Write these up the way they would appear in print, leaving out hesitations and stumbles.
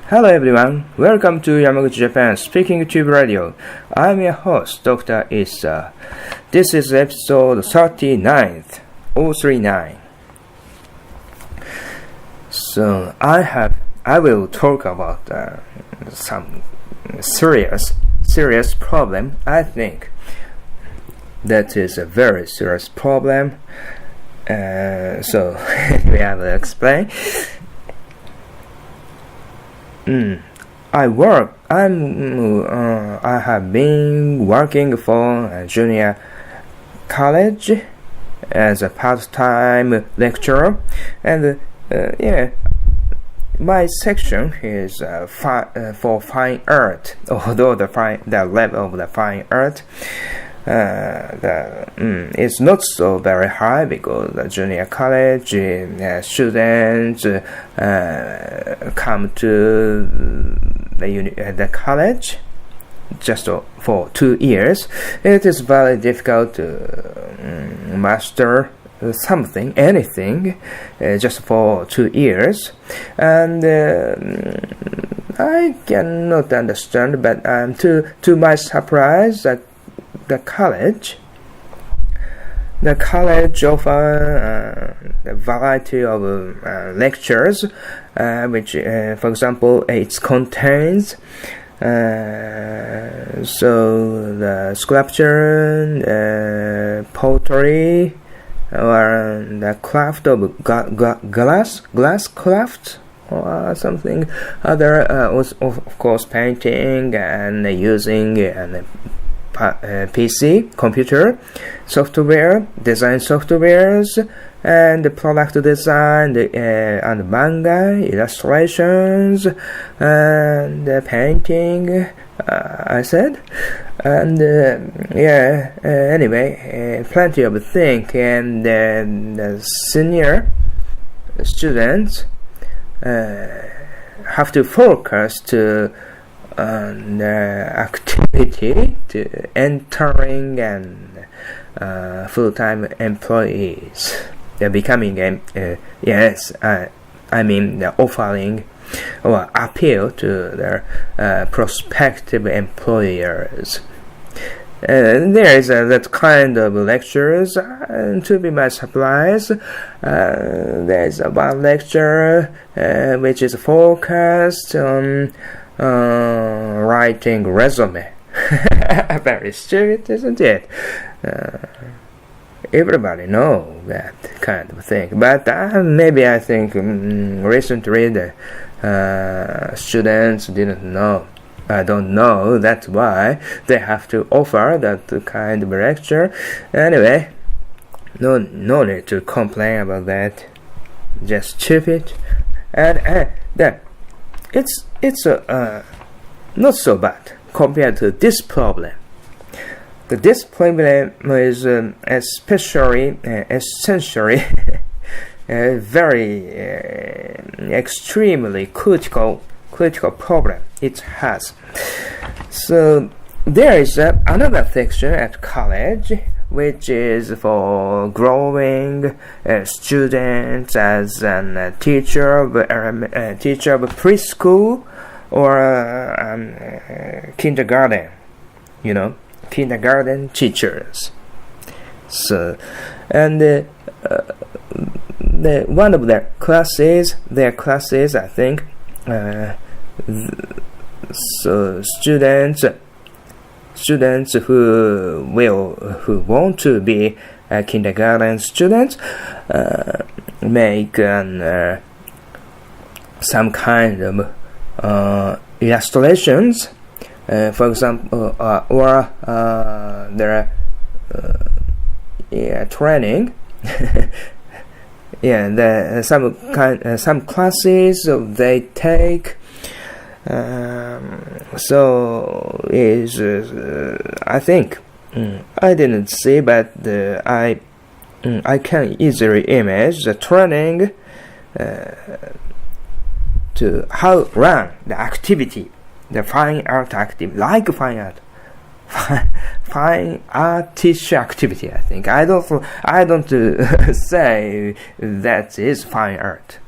Hello everyone, welcome to Yamaguchi Japan Speaking Tube Radio. I'm your host, Dr. Issa. This is episode 039. So I will talk about some serious problem. I think that is a very serious problem. So I will explain. I have been working for a junior college as a part-time lecturer, and my section is for fine art. Although the level of the fine art it's not so very high because the junior college students come to the college just for 2 years. It is very difficult to master anything just for 2 years, and I cannot understand, but to my surprise that the college offers a variety of lectures, which, for example, it contains so the sculpture, pottery, or the craft of glass craft, or something other. Of course, painting and using PC, computer, software, design softwares, and product design, and manga, illustrations, and painting, I said. And anyway, plenty of things, and the senior students have to focus to activity to entering and full-time employees. They're becoming offering or appeal to their prospective employers. There is that kind of lectures. To be my surprise, there is one lecture which is focused on writing resume. Very stupid, isn't it? Everybody know that kind of thing, but maybe I think recently the students didn't know. I don't know. That's why they have to offer that kind of lecture. Anyway, no need to complain about that. Just stupid, and it's not so bad compared to this problem. This problem is essentially a very extremely critical problem it has. So there is another section at college which is for growing students as a teacher of preschool or kindergarten, kindergarten teachers. So, and one of their classes, I think, so students who want to be kindergarten students make some kind of illustrations, for example, or their training. Some classes they take. So is I think I didn't see, but I can easily image the training to how run the activity, the fine art activity, like fine artish activity. I think I don't say that is fine art.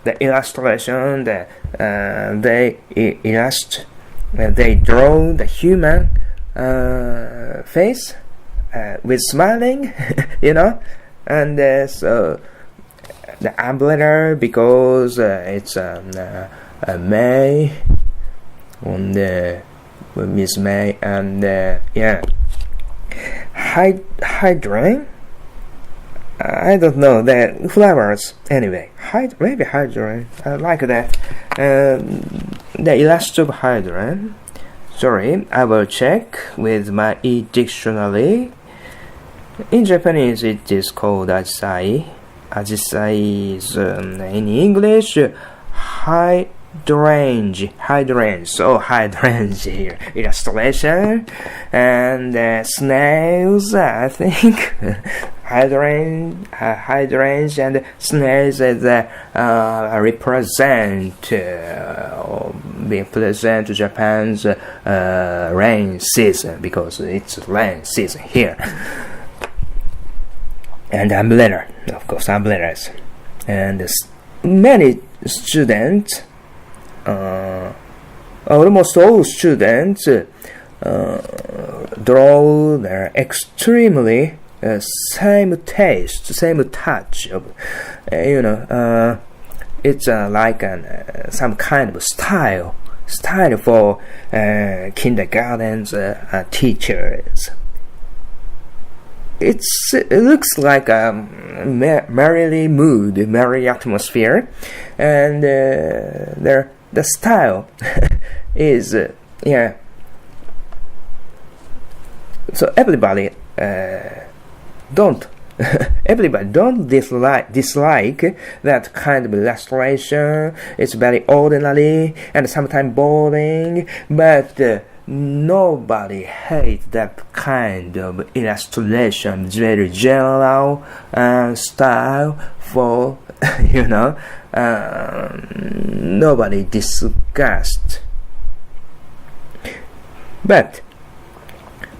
the illustration that they draw the human face with smiling, and so the umbrella, because it's May on the Miss May, and hydrant. I don't know the flowers. Anyway, maybe hydrant. I like that. The elastic hydrant. Sorry, I will check with my e-dictionary. In Japanese, it is called ajisai. Ajisai is in English hydrangea. So hydrangea here, illustration, and snails. I think hydrangea and snails represent Japan's rain season, because it's rain season here. And umbrella, of course, umbrellas, and many students, almost all students, draw their extremely same taste, same touch of, it's like some kind of style for kindergarten's teachers. It looks like a merry mood, merry atmosphere, and the style is So everybody don't dislike that kind of illustration. It's very ordinary and sometimes boring, but nobody hates that kind of illustration, very general style for nobody discussed, but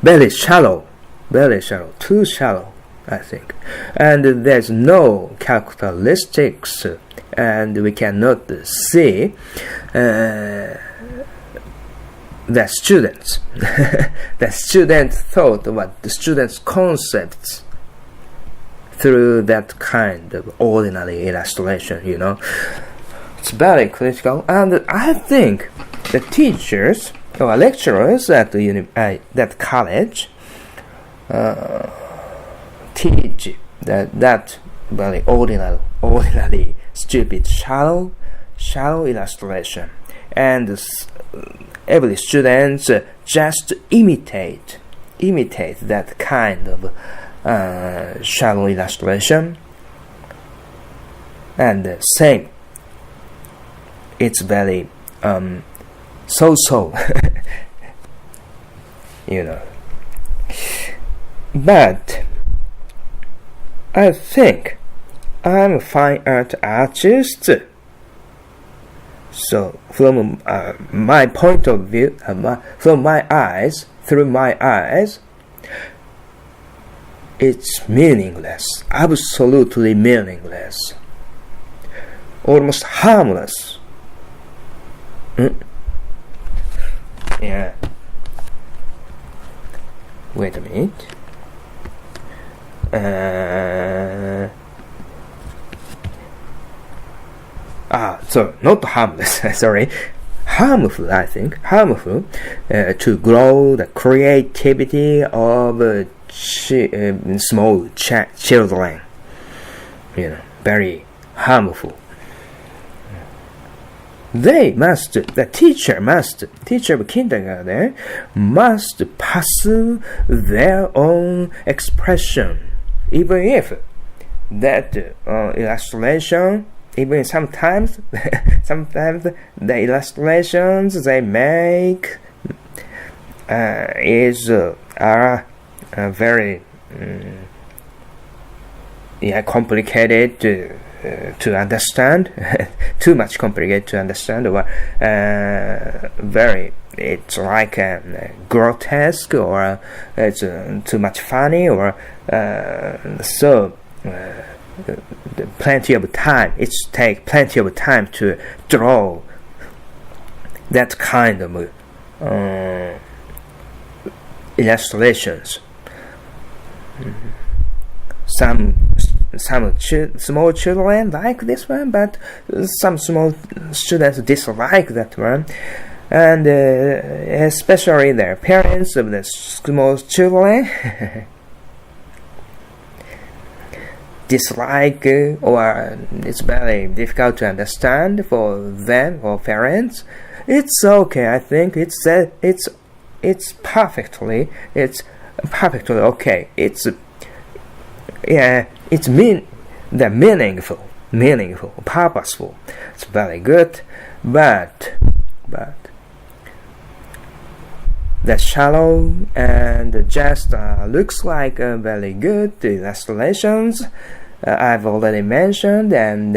very shallow, too shallow, I think, and there's no characteristics, and we cannot see the students. The student thought what the students' concepts through that kind of ordinary illustration. It's very critical, and I think the teachers or lecturers at that college teach that very ordinary, stupid, shallow illustration, and every student just imitate that kind of shallow illustration, and same. It's very so But I think I'm a fine art artist. So from my point of view, through my eyes, it's meaningless, absolutely meaningless, almost harmless. Wait a minute. So not harmless. Sorry, harmful. I think harmful to grow the creativity of small children. Very harmful. The teacher of kindergarten must pursue their own expression, even if that illustration, even sometimes the illustrations they make are very complicated to understand, too much complicated to understand, or it's like grotesque, or it's too much funny, or so plenty of time. It takes plenty of time to draw that kind of illustrations. Some small children like this one, but some small students dislike that one, and especially the parents of the small children dislike, or it's very difficult to understand for them or parents. It's okay. I think it's perfectly okay. It's meaningful, purposeful. It's very good, but the shallow and just looks like very good illustrations. I've already mentioned, and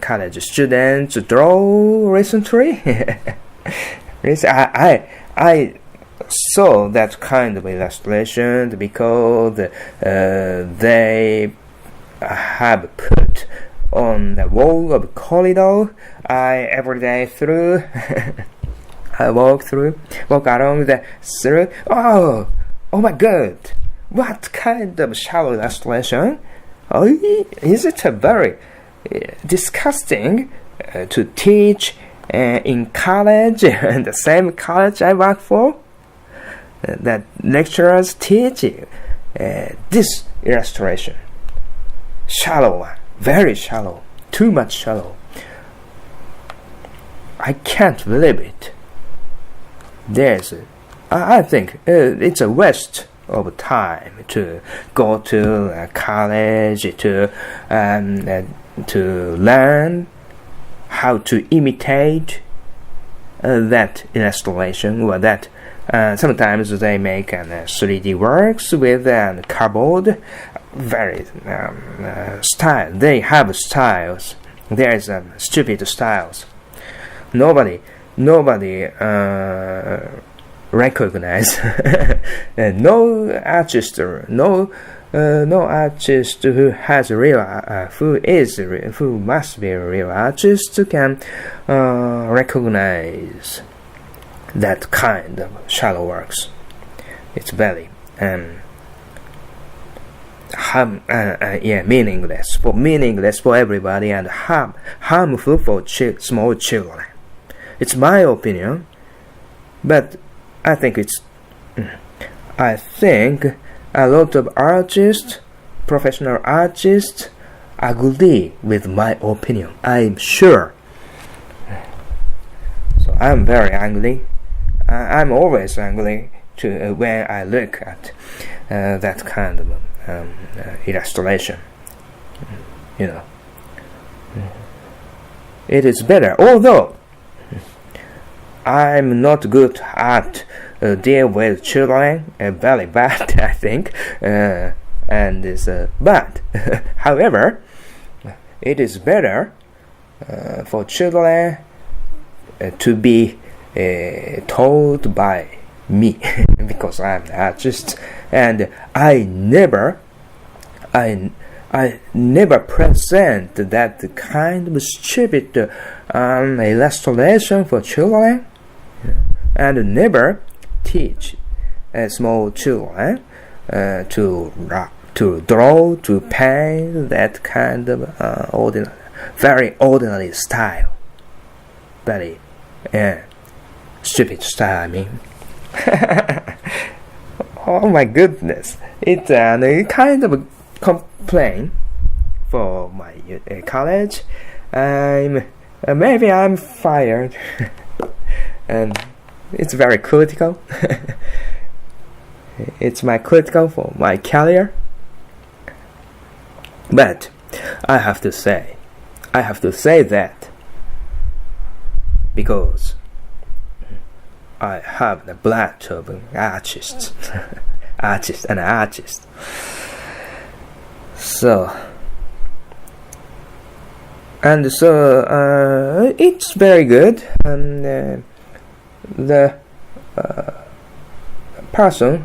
college students draw recently. I saw that kind of illustration because they have put on the wall of corridor. I every day through. I walk along through. Oh my God! What kind of shallow illustration? Oh, is it a very disgusting to teach in college, the same college I work for? That lecturers teach this illustration. Shallow one, very shallow, too much shallow. I can't believe it. I think it's a waste of time to go to college to learn how to imitate that illustration, or that sometimes they make 3D works with cardboard. Very style. They have styles. There is stupid styles. Nobody recognize. No artist who must be a real artist can recognize that kind of shallow works. It's very meaningless for everybody, and harmful for small children. It's my opinion, but I think a lot of artists, professional artists, agree with my opinion. I'm sure. So I'm very angry. I'm always angry when I look at that kind of illustration. It is better, although I'm not good at deal with children, very bad, I think, and is bad. However, it is better for children to be told by me because I'm an artist, and I never present that kind of stupid illustration for children, and never teach small children to draw, to paint that kind of very ordinary style, very stupid style, I mean. Oh my goodness, it's a kind of a complaint for my college. Maybe I'm fired. And it's very critical. It's my critical for my career. But I have to say that because I have the blood of an artist. An artist. So it's very good. The person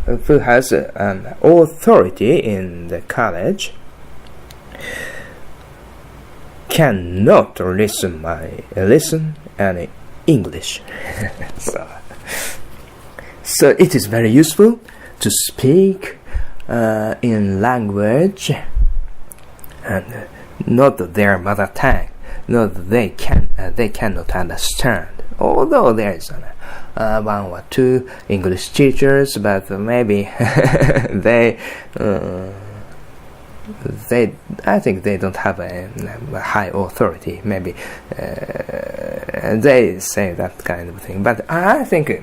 who has an authority in the college cannot listen any English. So it is very useful to speak in language and not their mother tongue, not they cannot understand. Although there is one or two English teachers, but maybe I think they don't have a high authority. Maybe they say that kind of thing. But I think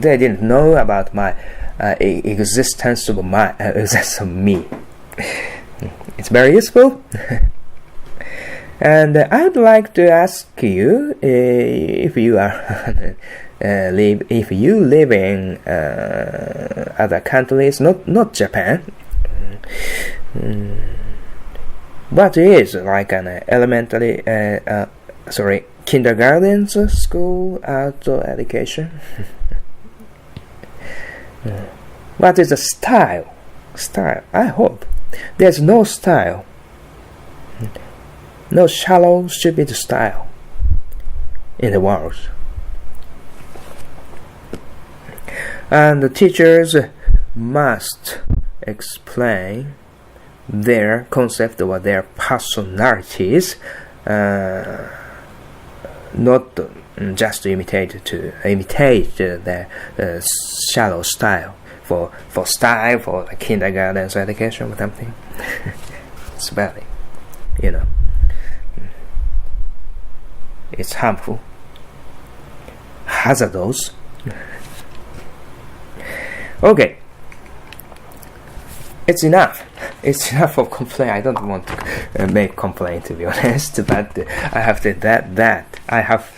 they didn't know about my existence of me. It's very useful. And I would like to ask you if you are if you live in other countries, not Japan. What is like an elementary, kindergarten school adult education? What is the style? I hope there's no style. No shallow, stupid style in the world. And the teachers must explain their concept or their personalities, not just to imitate the shallow style for the kindergarten education or something. It's very, it's harmful, hazardous. Okay, it's enough of complaint. I don't want to make complaint, to be honest, but I have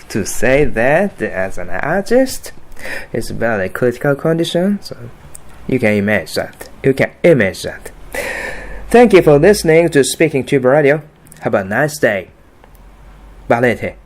to say that as an artist, it's very critical condition. So you can imagine that. Thank you for listening to Speaking Tube Radio. Have a nice day. Valete.